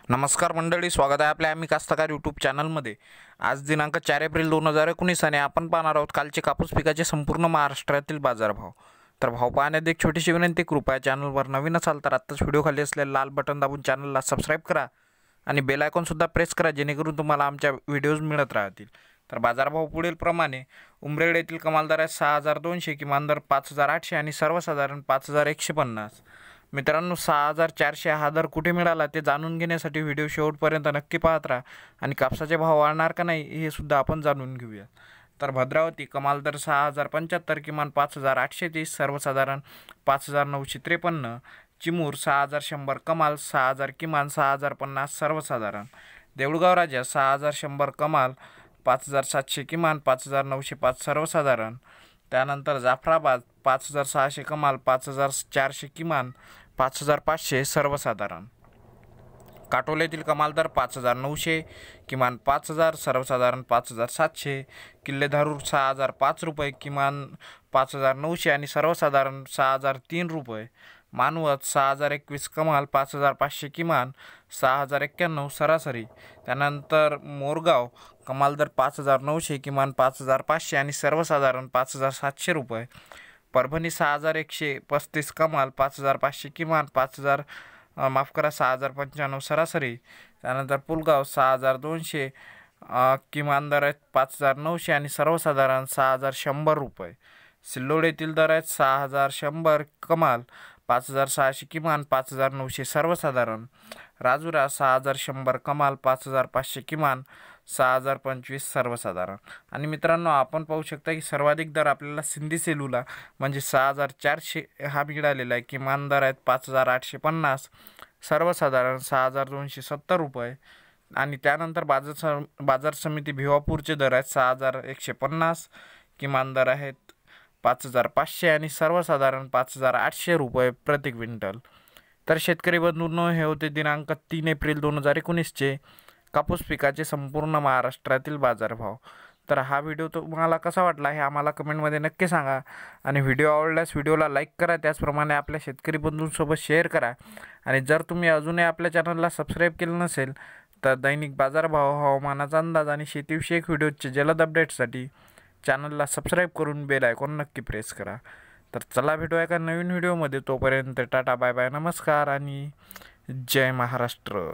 नमस्कार मंडळी, स्वागत आहे आपल्या आम्ही कास्तकार यूट्यूब चॅनलमध्ये। आज दिनांक 4 एप्रिल 2019 आणि आपण पाहणार आहोत कालचे कापूस पिकाचे संपूर्ण महाराष्ट्रातील बाजारभाव। तर भाव पाहण्याआधी एक छोटीशी विनंती, कृपया चॅनलवर नवीन असाल तर आत्ताच व्हिडिओ खाली असलेले लाल बटन दाबून चॅनलला सबस्क्राईब करा आणि बेल आयकॉनसुद्धा प्रेस करा, जेणेकरून तुम्हाला आमच्या व्हिडिओज मिळत राहतील। तर बाजारभाव पुढील प्रमाणे उमरेड येथील कमाल दर आहे 6200, किमान दर 5800 आणि सर्वसाधारण 5150। मित्रांनो, 6400 हा दर कुठे मिळाला ते जाणून घेण्यासाठी व्हिडिओ शेवटपर्यंत नक्की पाहत राहा आणि कापसाचे भाव वाढणार का नाही हे सुद्धा आपण जाणून घेऊया। तर भद्रावती कमाल दर 6075, किमान 5830, सर्वसाधारण 5953। चिमूर 6100 कमाल, 6000 किमान, 6050 सर्वसाधारण। देऊळगाव राजा 6100 कमाल, 5700 किमान, 5905 सर्वसाधारण। त्यानंतर जाफराबाद 5600 कमाल, 5400 किमान, 5500 सर्वसाधारण। काटोल येथील कमाल दर 5900, किमान 5000, सर्वसाधारण 5700। किल्ले धारूर 6005 रुपये, किमान 5900 आणि सर्वसाधारण 6003 रुपये। मानवत 6021 कमाल, 5500 किमान, 6091 सरासरी। त्यानंतर मोरगाव कमाल दर 5900, किमान 5500 आणि सर्वसाधारण 5700 रुपये। परभणी 6135 कमाल, 5500 किमान, 6095 सरासरी। त्यानंतर पुलगाव 6200, किमान दर आहेत 5900 आणि सर्वसाधारण 6100 रुपये। सिल्लोड येथील दर आहेत 6100 कमाल, 5600 किमान, 5900 सर्वसाधारण। राजुरा 6100 कमाल, 5500 किमान, 6025 सर्वसाधारण। आणि मित्रांनो, आपण पाहू शकता की सर्वाधिक दर आपल्याला सिंधी सेलूला म्हणजे 6400 हा मिळालेला आहे। किमान दर आहेत 5850, सर्वसाधारण 6270 रुपये। आणि त्यानंतर बाजार समिती भिवापूरचे दर आहेत 6150, किमान दर आहेत 5500 आणि सर्वसाधारण 5800 रुपये प्रति क्विंटल। तर शेतकरी बंधूंनो, हे होते दिनांक 3 एप्रिल 2019चे कापूस पिकाचे संपूर्ण महाराष्ट्रातील बाजारभाव। तर हा व्हिडिओ तुम्हाला कसा वाटला हे आम्हाला कमेंटमध्ये नक्की सांगा आणि व्हिडिओ आवडल्यास व्हिडिओला लाईक करा, त्याचप्रमाणे आपल्या शेतकरी बंधूंसोबत शेअर करा। आणि जर तुम्ही अजूनही आपल्या चॅनलला सबस्क्राईब केलं नसेल तर दैनिक बाजारभाव, हवामानाचा अंदाज आणि शेतीविषयक व्हिडिओचे जलद अपडेटसाठी चॅनलला सबस्क्राईब करून बेल आयकॉन नक्की प्रेस करा। तर चला भेटूया एका नवीन व्हिडिओमध्ये, तोपर्यंत टाटा, बाय बाय, नमस्कार आणि जय महाराष्ट्र।